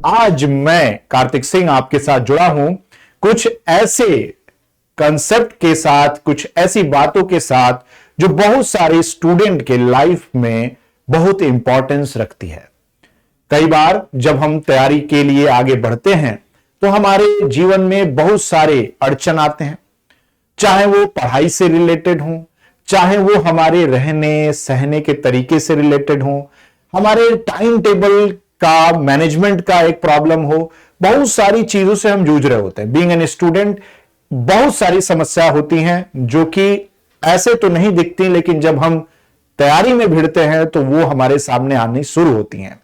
आज मैं कार्तिक सिंह आपके साथ जुड़ा हूं कुछ ऐसे कंसेप्ट के साथ, कुछ ऐसी बातों के साथ जो बहुत सारे स्टूडेंट के लाइफ में बहुत इंपॉर्टेंस रखती है। कई बार जब हम तैयारी के लिए आगे बढ़ते हैं तो हमारे जीवन में बहुत सारे अड़चन आते हैं, चाहे वो पढ़ाई से रिलेटेड हो, चाहे वो हमारे रहने सहने के तरीके से रिलेटेड हो, हमारे टाइम टेबल का मैनेजमेंट का एक प्रॉब्लम हो। बहुत सारी चीजों से हम जूझ रहे होते हैं। बीइंग एन स्टूडेंट बहुत सारी समस्या होती हैं जो कि ऐसे तो नहीं दिखती, लेकिन जब हम तैयारी में भिड़ते हैं तो वो हमारे सामने आनी शुरू होती हैं।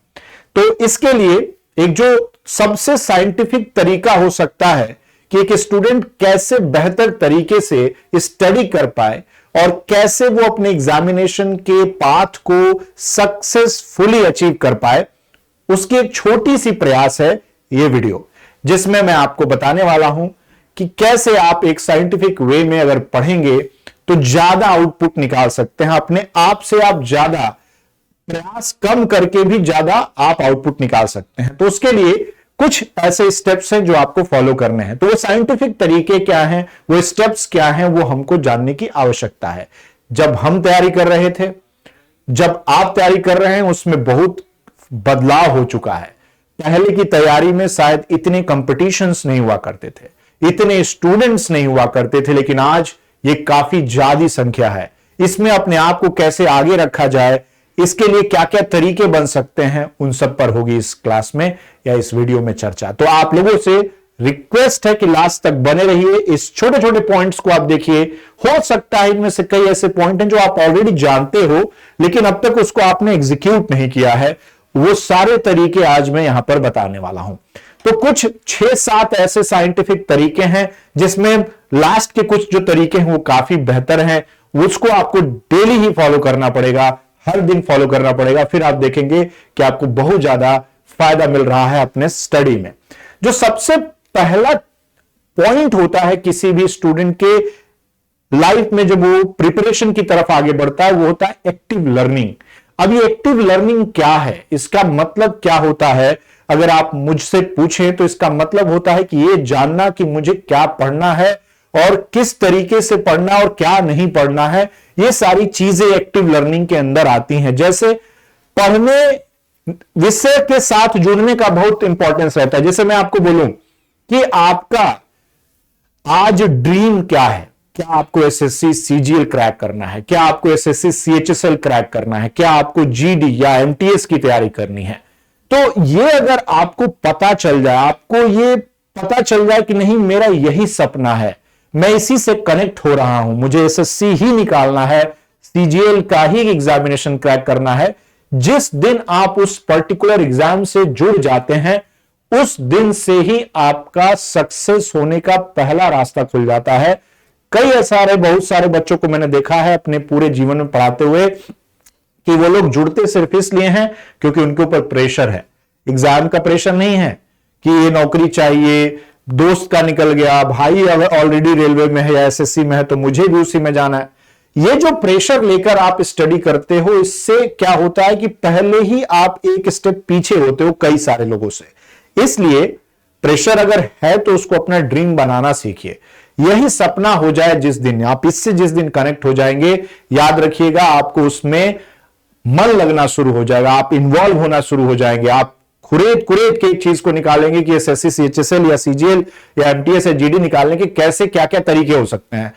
तो इसके लिए एक जो सबसे साइंटिफिक तरीका हो सकता है कि एक स्टूडेंट कैसे बेहतर तरीके से स्टडी कर पाए और कैसे वो अपने एग्जामिनेशन के पाथ को सक्सेसफुली अचीव कर पाए, उसकी एक छोटी सी प्रयास है ये वीडियो, जिसमें मैं आपको बताने वाला हूं कि कैसे आप एक साइंटिफिक वे में अगर पढ़ेंगे तो ज्यादा आउटपुट निकाल सकते हैं। अपने आप से आप ज्यादा प्रयास कम करके भी ज्यादा आप आउटपुट निकाल सकते हैं। तो उसके लिए कुछ ऐसे स्टेप्स हैं जो आपको फॉलो करने हैं। तो वो साइंटिफिक तरीके क्या हैं, वो स्टेप्स क्या हैं, वो हमको जानने की आवश्यकता है। जब हम तैयारी कर रहे थे, जब आप तैयारी कर रहे हैं, उसमें बहुत बदलाव हो चुका है। पहले की तैयारी में शायद इतने कंपटीशंस नहीं हुआ करते थे, इतने स्टूडेंट्स नहीं हुआ करते थे, लेकिन आज ये काफी ज्यादा संख्या है। इसमें अपने आप को कैसे आगे रखा जाए, इसके लिए क्या क्या तरीके बन सकते हैं, उन सब पर होगी इस क्लास में या इस वीडियो में चर्चा। तो आप लोगों से रिक्वेस्ट है कि लास्ट तक बने रहिए। इस छोटे छोटे पॉइंट्स को आप देखिए। हो सकता है इनमें से कई ऐसे पॉइंट हैं जो आप ऑलरेडी जानते हो, लेकिन अब तक उसको आपने एग्जीक्यूट नहीं किया है। वो सारे तरीके आज मैं यहां पर बताने वाला हूं। तो कुछ 6-7 ऐसे साइंटिफिक तरीके हैं जिसमें लास्ट के कुछ जो तरीके हैं वो काफी बेहतर हैं। उसको आपको डेली ही फॉलो करना पड़ेगा, हर दिन फॉलो करना पड़ेगा। फिर आप देखेंगे कि आपको बहुत ज्यादा फायदा मिल रहा है अपने स्टडी में। जो सबसे पहला पॉइंट होता है किसी भी स्टूडेंट के लाइफ में जब वो प्रिपरेशन की तरफ आगे बढ़ता है, वो होता है एक्टिव लर्निंग। अब ये एक्टिव लर्निंग क्या है, इसका मतलब क्या होता है? अगर आप मुझसे पूछें तो इसका मतलब होता है कि ये जानना कि मुझे क्या पढ़ना है और किस तरीके से पढ़ना और क्या नहीं पढ़ना है। ये सारी चीजें एक्टिव लर्निंग के अंदर आती हैं। जैसे पढ़ने विषय के साथ जुड़ने का बहुत इंपॉर्टेंस रहता है। जैसे मैं आपको बोलूं कि आपका आज ड्रीम क्या है, क्या आपको एसएससी सीजीएल क्रैक करना है, क्या आपको एसएससी सीएचएसएल क्रैक करना है, क्या आपको जीडी या एमटीएस की तैयारी करनी है, तो ये अगर आपको पता चल जाए, आपको ये पता चल जाए कि नहीं मेरा यही सपना है, मैं इसी से कनेक्ट हो रहा हूं, मुझे एसएससी ही निकालना है, सीजीएल का ही एग्जामिनेशन क्रैक करना है। जिस दिन आप उस पर्टिकुलर एग्जाम से जुड़ जाते हैं, उस दिन से ही आपका सक्सेस होने का पहला रास्ता खुल जाता है। कई सारे बहुत सारे बच्चों को मैंने देखा है अपने पूरे जीवन में पढ़ाते हुए कि वो लोग जुड़ते सिर्फ इसलिए हैं क्योंकि उनके ऊपर प्रेशर है। एग्जाम का प्रेशर नहीं है कि ये नौकरी चाहिए, दोस्त का निकल गया, भाई अगर ऑलरेडी रेलवे में है या एसएससी में है तो मुझे भी उसी में जाना है। ये जो प्रेशर लेकर आप स्टडी करते हो, इससे क्या होता है कि पहले ही आप एक स्टेप पीछे होते हो कई सारे लोगों से। इसलिए प्रेशर अगर है तो उसको अपना ड्रीम बनाना सीखिए। यही सपना हो जाए जिस दिन, आप इससे जिस दिन कनेक्ट हो जाएंगे, याद रखिएगा आपको उसमें मन लगना शुरू हो जाएगा, आप इन्वॉल्व होना शुरू हो जाएंगे। आप खुरेद के एक चीज को निकालेंगे कि एसएससी सीएचएसएल या सीजीएल या एमटीएस या जीडी निकालने के कैसे क्या क्या तरीके हो सकते हैं।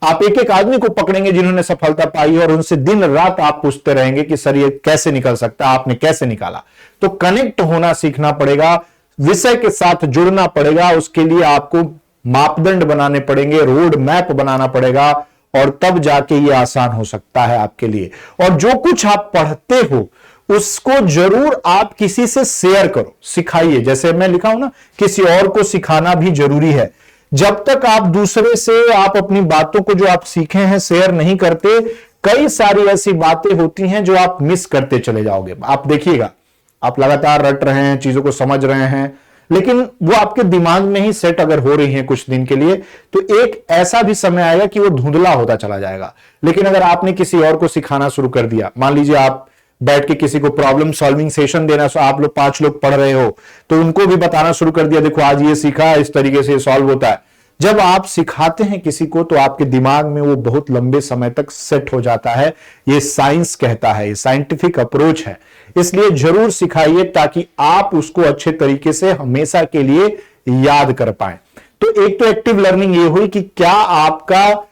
आप एक एक आदमी को पकड़ेंगे जिन्होंने सफलता पाई है और उनसे दिन रात आप पूछते रहेंगे कि सर ये कैसे निकल सकता है, आपने कैसे निकाला। तो कनेक्ट होना सीखना पड़ेगा, विषय के साथ जुड़ना पड़ेगा। उसके लिए आपको मापदंड बनाने पड़ेंगे, रोड मैप बनाना पड़ेगा और तब जाके ये आसान हो सकता है आपके लिए। और जो कुछ आप पढ़ते हो उसको जरूर आप किसी से शेयर करो, सिखाइए। जैसे मैं लिखा हूं ना, किसी और को सिखाना भी जरूरी है। जब तक आप दूसरे से आप अपनी बातों को जो आप सीखे हैं शेयर नहीं करते, कई सारी ऐसी बातें होती हैं जो आप मिस करते चले जाओगे। आप देखिएगा, आप लगातार रट रहे हैं, चीजों को समझ रहे हैं, लेकिन वो आपके दिमाग में ही सेट अगर हो रही है कुछ दिन के लिए, तो एक ऐसा भी समय आएगा कि वो धुंधला होता चला जाएगा। लेकिन अगर आपने किसी और को सिखाना शुरू कर दिया, मान लीजिए आप बैठ के किसी को प्रॉब्लम सॉल्विंग सेशन देना, सो आप लोग 5 लोग पढ़ रहे हो तो उनको भी बताना शुरू कर दिया, देखो आज ये सीखा, इस तरीके से सॉल्व होता है। जब आप सिखाते हैं किसी को तो आपके दिमाग में वो बहुत लंबे समय तक सेट हो जाता है। ये साइंस कहता है, ये साइंटिफिक अप्रोच है, इसलिए जरूर सिखाइए ताकि आप उसको अच्छे तरीके से हमेशा के लिए याद कर पाए। तो एक तो एक्टिव लर्निंग ये हुई कि क्या आपका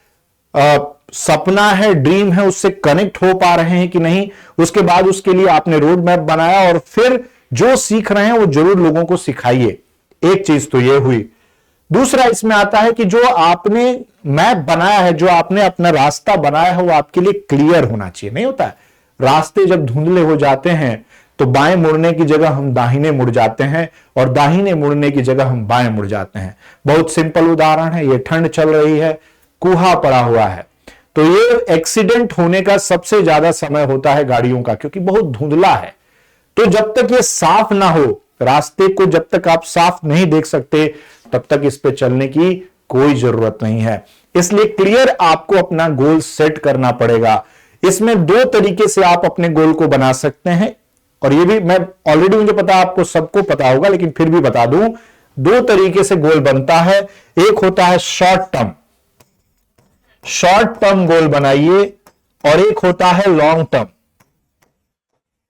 सपना है, ड्रीम है, उससे कनेक्ट हो पा रहे हैं कि नहीं। उसके बाद उसके लिए आपने रोड मैप बनाया और फिर जो सीख रहे हैं वो जरूर लोगों को सिखाइए। एक चीज तो ये हुई। दूसरा इसमें आता है कि जो आपने मैप बनाया है, जो आपने अपना रास्ता बनाया है, वो आपके लिए क्लियर होना चाहिए। नहीं होता है, रास्ते जब धुंधले हो जाते हैं तो बाएं मुड़ने की जगह हम दाहिने मुड़ जाते हैं और दाहिने मुड़ने की जगह हम बाएं मुड़ जाते हैं। बहुत सिंपल उदाहरण है, ये ठंड चल रही है, कुहा पड़ा हुआ है, तो ये एक्सीडेंट होने का सबसे ज्यादा समय होता है गाड़ियों का, क्योंकि बहुत धुंधला है। तो जब तक ये साफ ना हो, रास्ते को जब तक आप साफ नहीं देख सकते, तब तक इस पे चलने की कोई जरूरत नहीं है। इसलिए क्लियर आपको अपना गोल सेट करना पड़ेगा। इसमें 2 तरीके से आप अपने गोल को बना सकते हैं, और ये भी मैं ऑलरेडी, मुझे पता आपको सबको पता होगा, लेकिन फिर भी बता दूं, 2 तरीके से गोल बनता है। एक होता है शॉर्ट टर्म गोल बनाइए, और एक होता है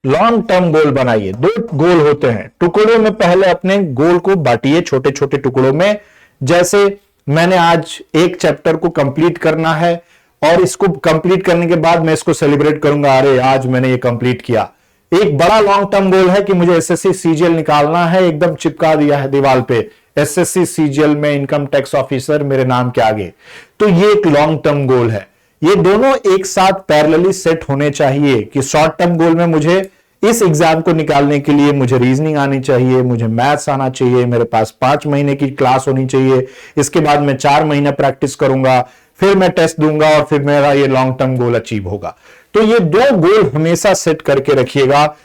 लॉन्ग टर्म गोल बनाइए। 2 गोल होते हैं। टुकड़ों में पहले अपने गोल को बांटिए, छोटे छोटे टुकड़ों में। जैसे मैंने आज एक चैप्टर को कंप्लीट करना है, और इसको कंप्लीट करने के बाद मैं इसको सेलिब्रेट करूंगा, अरे आज मैंने ये कंप्लीट किया। एक बड़ा लॉन्ग टर्म गोल है कि मुझे एसएससी सीजीएल निकालना है, एकदम चिपका दिया है दीवार पे, एसएससी सीजीएल में इनकम टैक्स ऑफिसर मेरे नाम के आगे। तो ये एक लॉन्ग टर्म गोल है। ये दोनों एक साथ पैरेलली सेट होने चाहिए कि शॉर्ट टर्म गोल में मुझे इस एग्जाम को निकालने के लिए मुझे रीजनिंग आनी चाहिए, मुझे मैथ्स आना चाहिए, मेरे पास 5 महीने की क्लास होनी चाहिए, इसके बाद मैं 4 महीना प्रैक्टिस करूंगा, फिर मैं टेस्ट दूंगा और फिर मेरा ये लॉन्ग टर्म गोल अचीव होगा। तो ये 2 गोल हमेशा सेट करके रखिएगा।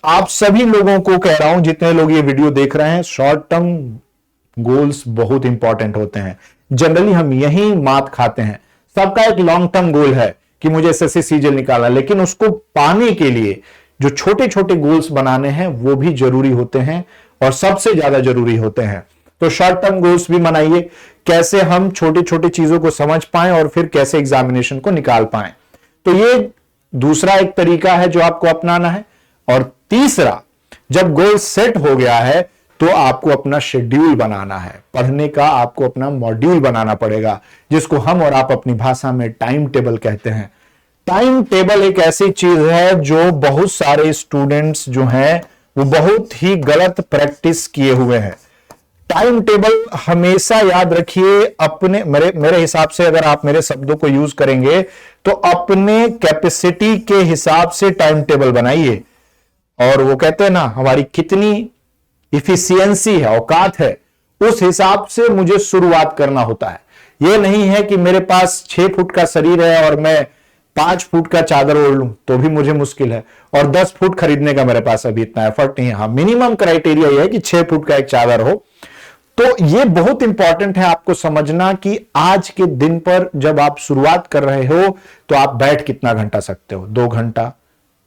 आप सभी लोगों को कह रहा हूं, जितने लोग ये वीडियो देख रहे हैं, शॉर्ट टर्म गोल्स बहुत इंपॉर्टेंट होते हैं। जनरली हम यही मात खाते हैं। सबका एक लॉन्ग टर्म गोल है कि मुझे एसएससी सीजीएल निकालना, लेकिन उसको पाने के लिए जो छोटे छोटे गोल्स बनाने हैं वो भी जरूरी होते हैं, और सबसे ज्यादा जरूरी होते हैं। तो शॉर्ट टर्म गोल्स भी बनाइए, कैसे हम छोटी छोटी चीजों को समझ पाएं और फिर कैसे एग्जामिनेशन को निकाल पाएं। तो ये दूसरा एक तरीका है जो आपको अपनाना है। और तीसरा, जब गोल सेट हो गया है तो आपको अपना शेड्यूल बनाना है, पढ़ने का आपको अपना मॉड्यूल बनाना पड़ेगा, जिसको हम और आप अपनी भाषा में टाइम टेबल कहते हैं। टाइम टेबल एक ऐसी चीज है जो बहुत सारे स्टूडेंट्स जो हैं वो बहुत ही गलत प्रैक्टिस किए हुए हैं। टाइम टेबल हमेशा याद रखिए, अपने मेरे हिसाब से अगर आप मेरे शब्दों को यूज करेंगे तो अपने कैपेसिटी के हिसाब से टाइम टेबल बनाइए। और वो कहते हैं ना, हमारी कितनी इफिशियंसी है, औकात है, उस हिसाब से मुझे शुरुआत करना होता है। यह नहीं है कि मेरे पास 6 फुट का शरीर है और मैं 5 फुट का चादर ओढ़ लूं तो भी मुझे मुश्किल है, और 10 फुट खरीदने का मेरे पास अभी इतना एफर्ट नहीं है। हाँ, मिनिमम क्राइटेरिया यह है कि 6 फुट का एक चादर हो। तो यह बहुत इंपॉर्टेंट है आपको समझना कि आज के दिन पर जब आप शुरुआत कर रहे हो तो आप बैठ कितना घंटा सकते हो, 2 घंटा,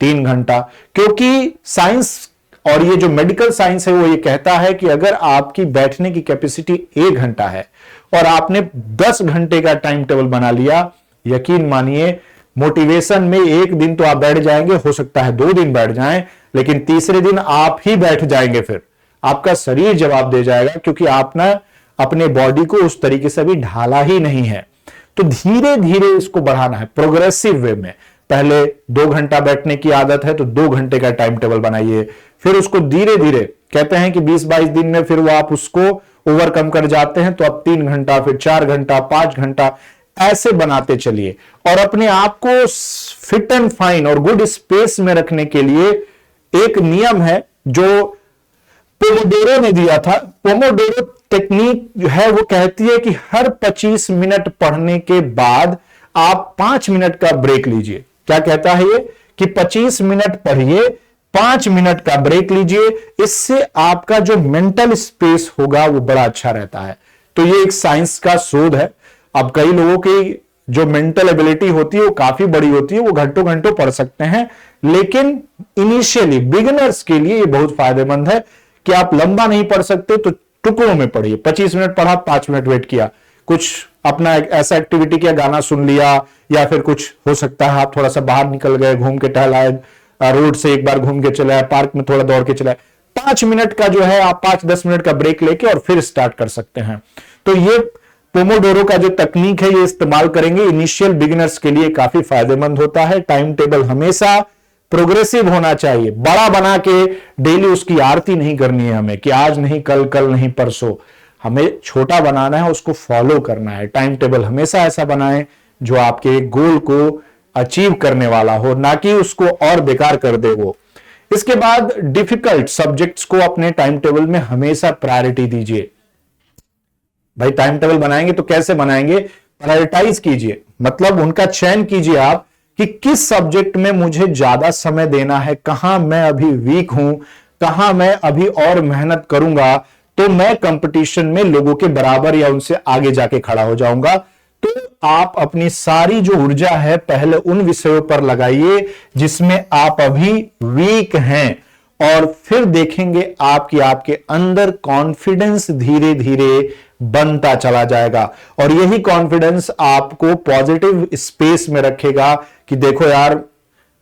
3 घंटा, क्योंकि साइंस और ये जो मेडिकल साइंस है वो ये कहता है कि अगर आपकी बैठने की कैपेसिटी 1 घंटा है और आपने 10 घंटे का टाइम टेबल बना लिया, यकीन मानिए मोटिवेशन में एक दिन तो आप बैठ जाएंगे, हो सकता है 2 दिन बैठ जाएं, लेकिन तीसरे दिन आप ही बैठ जाएंगे। फिर आपका शरीर जवाब दे जाएगा, क्योंकि आपने अपने बॉडी को उस तरीके से भी ढाला ही नहीं है। तो धीरे धीरे इसको बढ़ाना है, प्रोग्रेसिव वे में। पहले 2 घंटा बैठने की आदत है तो 2 घंटे का टाइम टेबल बनाइए, फिर उसको धीरे धीरे, कहते हैं कि 20-22 दिन में फिर वो आप उसको ओवरकम कर जाते हैं, तो अब 3 घंटा, फिर 4 घंटा, 5 घंटा, ऐसे बनाते चलिए। और अपने आप को फिट एंड फाइन और गुड स्पेस में रखने के लिए एक नियम है जो पोमोडोरो ने दिया था। पोमोडोरो टेक्निक जो है वो कहती है कि हर 25 मिनट पढ़ने के बाद आप 5 मिनट का ब्रेक लीजिए। क्या कहता है ये कि 25 मिनट पढ़िए, 5 मिनट का ब्रेक लीजिए, इससे आपका जो मेंटल स्पेस होगा वो बड़ा अच्छा रहता है। तो ये एक साइंस का शोध है। अब कई लोगों की जो मेंटल एबिलिटी होती है वो काफी बड़ी होती है, वो घंटों घंटों पढ़ सकते हैं। लेकिन इनिशियली बिगिनर्स के लिए ये बहुत फायदेमंद है कि आप लंबा नहीं पढ़ सकते तो टुकड़ों में पढ़िए। 25 मिनट पढ़ा, 5 मिनट वेट किया, कुछ अपना ऐसा एक्टिविटी किया, गाना सुन लिया, या फिर कुछ हो सकता है आप थोड़ा सा बाहर निकल गए, घूम के टहलाए, रोड से एक बार घूम के चले आए, पार्क में थोड़ा दौड़ के चले, 5 मिनट का जो है आप 5-10 मिनट का ब्रेक लेके और फिर स्टार्ट कर सकते हैं। तो ये पोमोडोरो का जो तकनीक है ये इस्तेमाल करेंगे, इनिशियल बिगिनर्स के लिए काफी फायदेमंद होता है। टाइम टेबल हमेशा प्रोग्रेसिव होना चाहिए, बड़ा बना के डेली उसकी आरती नहीं करनी है हमें कि आज नहीं कल, कल नहीं परसों। हमें छोटा बनाना है, उसको फॉलो करना है। टाइम टेबल हमेशा ऐसा बनाएं जो आपके गोल को अचीव करने वाला हो, ना कि उसको और बेकार कर दे वो। इसके बाद डिफिकल्ट सब्जेक्ट्स को अपने टाइम टेबल में हमेशा प्रायोरिटी दीजिए। भाई टाइम टेबल बनाएंगे तो कैसे बनाएंगे? प्रायोरिटाइज कीजिए, मतलब उनका चयन कीजिए आप कि किस सब्जेक्ट में मुझे ज्यादा समय देना है, कहां मैं अभी वीक हूं, कहां मैं अभी और मेहनत करूंगा तो मैं कंपटीशन में लोगों के बराबर या उनसे आगे जाके खड़ा हो जाऊंगा। तो आप अपनी सारी जो ऊर्जा है पहले उन विषयों पर लगाइए जिसमें आप अभी वीक हैं, और फिर देखेंगे आपकी आपके अंदर कॉन्फिडेंस धीरे धीरे बनता चला जाएगा। और यही कॉन्फिडेंस आपको पॉजिटिव स्पेस में रखेगा कि देखो यार,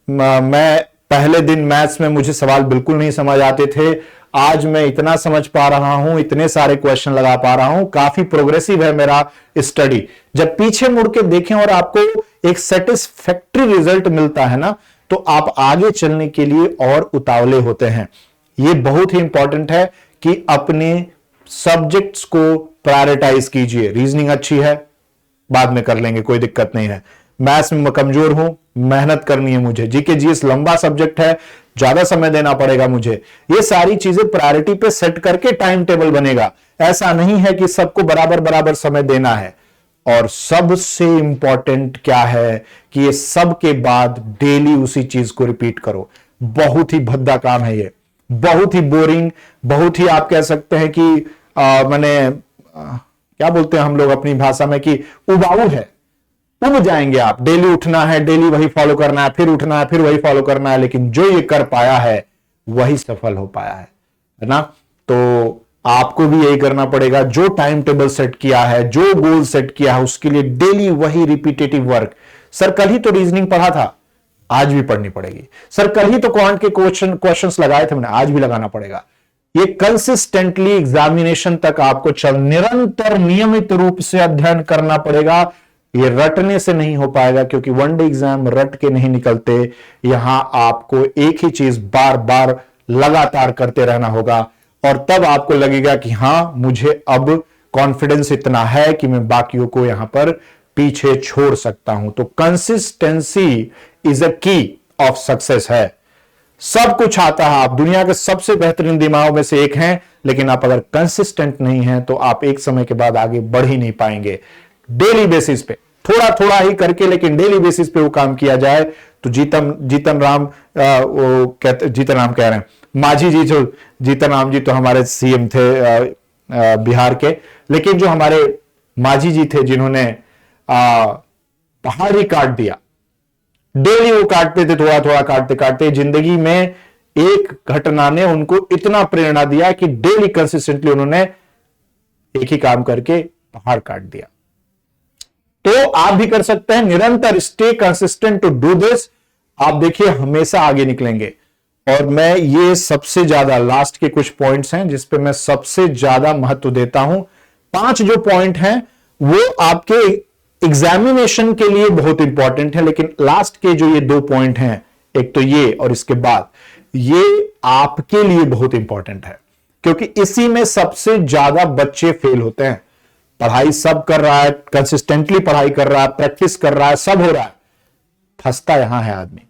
मैं पहले दिन मैथ्स में मुझे सवाल बिल्कुल नहीं समझ आते थे, आज मैं इतना समझ पा रहा हूं, इतने सारे क्वेश्चन लगा पा रहा हूं, काफी प्रोग्रेसिव है मेरा स्टडी। जब पीछे मुड़ के देखें और आपको एक सेटिस्फैक्टरी रिजल्ट मिलता है ना, तो आप आगे चलने के लिए और उतावले होते हैं। यह बहुत ही इंपॉर्टेंट है कि अपने सब्जेक्ट्स को प्रायोरिटाइज कीजिए। रीजनिंग अच्छी है, बाद में कर लेंगे, कोई दिक्कत नहीं है। मैथ्स में कमजोर हूं, मेहनत करनी है मुझे। जीके जीएस लंबा सब्जेक्ट है, ज्यादा समय देना पड़ेगा मुझे। ये सारी चीजें प्रायोरिटी पे सेट करके टाइम टेबल बनेगा। ऐसा नहीं है कि सबको बराबर बराबर समय देना है। और सबसे इंपॉर्टेंट क्या है कि ये सब के बाद डेली उसी चीज को रिपीट करो। बहुत ही भद्दा काम है ये, बहुत ही बोरिंग, बहुत ही आप कह सकते हैं कि क्या बोलते हैं हम लोग अपनी भाषा में कि उबाऊ है। उब जाएंगे आप। डेली उठना है, डेली वही फॉलो करना है, फिर उठना है, फिर वही फॉलो करना है। लेकिन जो ये कर पाया है वही सफल हो पाया है ना। तो आपको भी यही करना पड़ेगा। जो टाइम टेबल सेट किया है, जो गोल सेट किया है, उसके लिए डेली वही रिपीटेटिव वर्क। सर कल ही तो रीजनिंग पढ़ा था, आज भी पढ़नी पड़ेगी। सर कल ही तो क्वांट के क्वेश्चंस लगाए थे मैंने, आज भी लगाना पड़ेगा। ये कंसिस्टेंटली एग्जामिनेशन तक आपको निरंतर नियमित रूप से अध्ययन करना पड़ेगा। ये रटने से नहीं हो पाएगा, क्योंकि वनडे एग्जाम रट के नहीं निकलते। यहां आपको एक ही चीज बार बार लगातार करते रहना होगा, और तब आपको लगेगा कि हां, मुझे अब कॉन्फिडेंस इतना है कि मैं बाकियों को यहां पर पीछे छोड़ सकता हूं। तो कंसिस्टेंसी इज अ की ऑफ सक्सेस है। सब कुछ आता है, आप दुनिया के सबसे बेहतरीन दिमागों में से एक हैं, लेकिन आप अगर कंसिस्टेंट नहीं हैं तो आप एक समय के बाद आगे बढ़ ही नहीं पाएंगे। डेली बेसिस पे थोड़ा थोड़ा ही करके, लेकिन डेली बेसिस पे वो काम किया जाए तो जीतन राम कह रहे हैं, माझी जी, जो जीतन राम जी तो हमारे सीएम थे बिहार के, लेकिन जो हमारे माझी जी थे जिन्होंने पहाड़ ही काट दिया, डेली वो काटते थे, थोड़ा थोड़ा काटते काटते जिंदगी में एक घटना ने उनको इतना प्रेरणा दिया कि डेली कंसिस्टेंटली उन्होंने एक ही काम करके पहाड़ काट दिया। तो आप भी कर सकते हैं, निरंतर stay consistent to do this. आप देखिए हमेशा आगे निकलेंगे। और मैं ये सबसे ज्यादा लास्ट के कुछ पॉइंट्स हैं जिस पे मैं सबसे ज्यादा महत्व देता हूं। 5 जो पॉइंट हैं वो आपके एग्जामिनेशन के लिए बहुत इंपॉर्टेंट है, लेकिन लास्ट के जो ये 2 पॉइंट हैं, एक तो ये और इसके बाद ये आपके लिए बहुत इंपॉर्टेंट है, क्योंकि इसी में सबसे ज्यादा बच्चे फेल होते हैं। पढ़ाई सब कर रहा है, कंसिस्टेंटली पढ़ाई कर रहा है, प्रैक्टिस कर रहा है, सब हो रहा है, फंसता यहां है आदमी।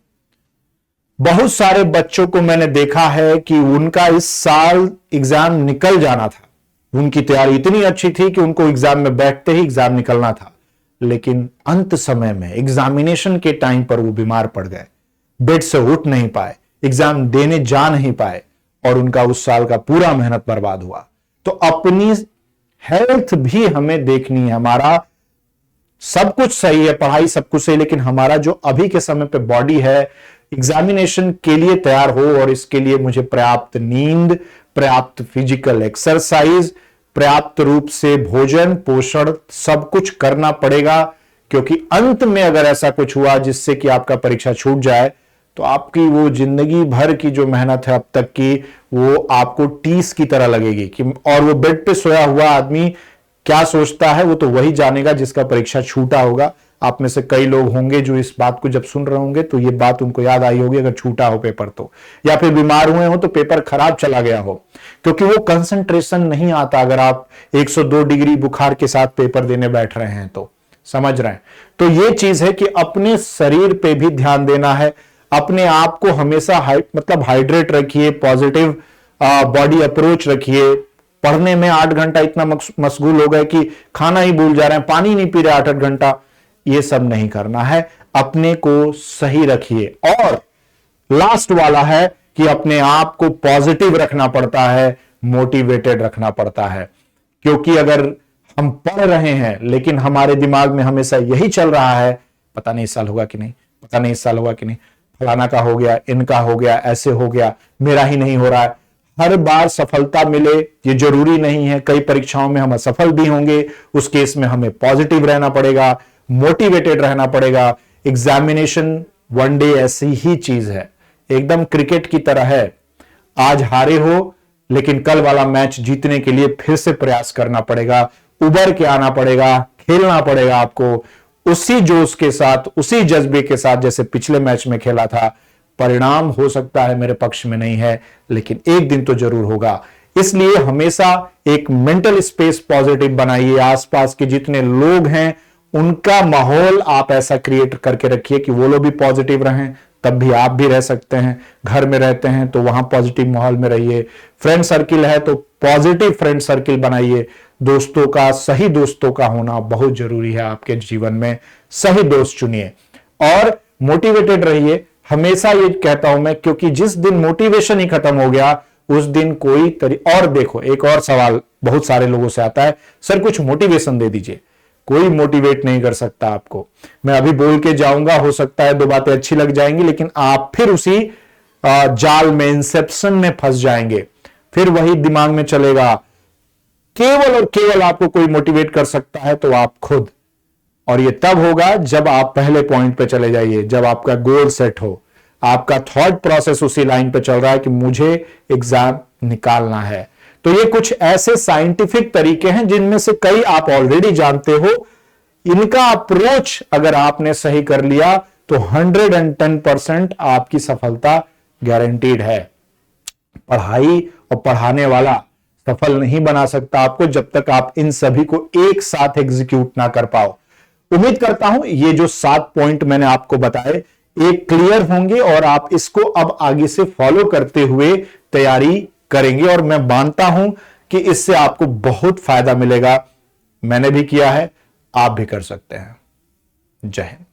बहुत सारे बच्चों को मैंने देखा है कि उनका इस साल एग्जाम निकल जाना था, उनकी तैयारी इतनी अच्छी थी कि उनको एग्जाम में बैठते ही एग्जाम निकलना था, लेकिन अंत समय में एग्जामिनेशन के टाइम पर वो बीमार पड़ गए, बेड से उठ नहीं पाए, एग्जाम देने जा नहीं पाए, और उनका उस साल का पूरा मेहनत बर्बाद हुआ। तो अपनी हेल्थ भी हमें देखनी है, हमारा सब कुछ सही है, पढ़ाई सब कुछ सही, लेकिन हमारा जो अभी के समय पे बॉडी है एग्जामिनेशन के लिए तैयार हो, और इसके लिए मुझे पर्याप्त नींद, पर्याप्त फिजिकल एक्सरसाइज, पर्याप्त रूप से भोजन पोषण सब कुछ करना पड़ेगा। क्योंकि अंत में अगर ऐसा कुछ हुआ जिससे कि आपका परीक्षा छूट जाए, तो आपकी वो जिंदगी भर की जो मेहनत है अब तक की, वो आपको टीस की तरह लगेगी कि, और वो बेड पे सोया हुआ आदमी क्या सोचता है वो तो वही जानेगा जिसका परीक्षा छूटा होगा। आप में से कई लोग होंगे जो इस बात को जब सुन रहे होंगे तो ये बात उनको याद आई होगी, अगर छूटा हो पेपर तो, या फिर बीमार हुए हो तो पेपर खराब चला गया हो, क्योंकि वो कंसंट्रेशन नहीं आता अगर आप 102 डिग्री बुखार के साथ पेपर देने बैठ रहे हैं तो। समझ रहे हैं? तो ये चीज है कि अपने शरीर पे भी ध्यान देना है, अपने आप को हमेशा मतलब हाइड्रेट रखिए, पॉजिटिव बॉडी अप्रोच रखिए। पढ़ने में 8 घंटा इतना मशगूल हो गए कि खाना ही भूल जा रहे हैं, पानी नहीं पी रहे 8-8 घंटा, ये सब नहीं करना है। अपने को सही रखिए। और लास्ट वाला है कि अपने आप को पॉजिटिव रखना पड़ता है, मोटिवेटेड रखना पड़ता है। क्योंकि अगर हम पढ़ रहे हैं लेकिन हमारे दिमाग में हमेशा यही चल रहा है, पता नहीं इस साल होगा कि नहीं, पता नहीं इस साल होगा कि नहीं, फलाना का हो गया, इनका हो गया, ऐसे हो गया, मेरा ही नहीं हो रहा है। हर बार सफलता मिले ये जरूरी नहीं है, कई परीक्षाओं में हम असफल भी होंगे, उस केस में हमें पॉजिटिव रहना पड़ेगा, मोटिवेटेड रहना पड़ेगा। एग्जामिनेशन वन डे ऐसी ही चीज है, एकदम क्रिकेट की तरह है। आज हारे हो लेकिन कल वाला मैच जीतने के लिए फिर से प्रयास करना पड़ेगा, उबर के आना पड़ेगा, खेलना पड़ेगा आपको उसी जोश के साथ, उसी जज्बे के साथ जैसे पिछले मैच में खेला था। परिणाम हो सकता है मेरे पक्ष में नहीं है, लेकिन एक दिन तो जरूर होगा। इसलिए हमेशा एक मेंटल स्पेस पॉजिटिव बनाइए। आसपास के जितने लोग हैं उनका माहौल आप ऐसा क्रिएट करके रखिए कि वो लोग भी पॉजिटिव रहें, तब भी आप भी रह सकते हैं। घर में रहते हैं तो वहां पॉजिटिव माहौल में रहिए। फ्रेंड सर्किल है तो पॉजिटिव फ्रेंड सर्किल बनाइए। दोस्तों का, सही दोस्तों का होना बहुत जरूरी है आपके जीवन में। सही दोस्त चुनिए और मोटिवेटेड रहिए। हमेशा ये कहता हूं मैं, क्योंकि जिस दिन मोटिवेशन ही खत्म हो गया उस दिन कोई और देखो, एक और सवाल बहुत सारे लोगों से आता है, सर कुछ मोटिवेशन दे दीजिए। कोई मोटिवेट नहीं कर सकता आपको। मैं अभी बोल के जाऊंगा, हो सकता है 2 बातें अच्छी लग जाएंगी, लेकिन आप फिर उसी जाल में, इंसेप्शन में फंस जाएंगे। फिर वही दिमाग में चलेगा, केवल और केवल आपको कोई मोटिवेट कर सकता है तो आप खुद। और ये तब होगा जब आप पहले पॉइंट पे चले जाइए, जब आपका गोल सेट हो, आपका थॉट प्रोसेस उसी लाइन पे चल रहा है कि मुझे एग्जाम निकालना है। तो ये कुछ ऐसे साइंटिफिक तरीके हैं जिनमें से कई आप ऑलरेडी जानते हो। इनका अप्रोच अगर आपने सही कर लिया तो 110% आपकी सफलता गारंटीड है। पढ़ाई और पढ़ाने वाला सफल नहीं बना सकता आपको जब तक आप इन सभी को एक साथ एग्जीक्यूट ना कर पाओ। उम्मीद करता हूं ये जो 7 पॉइंट मैंने आपको बताए एक क्लियर होंगे और आप इसको अब आगे से फॉलो करते हुए तैयारी करेंगे, और मैं मानता हूं कि इससे आपको बहुत फायदा मिलेगा। मैंने भी किया है, आप भी कर सकते हैं। जय हिंद।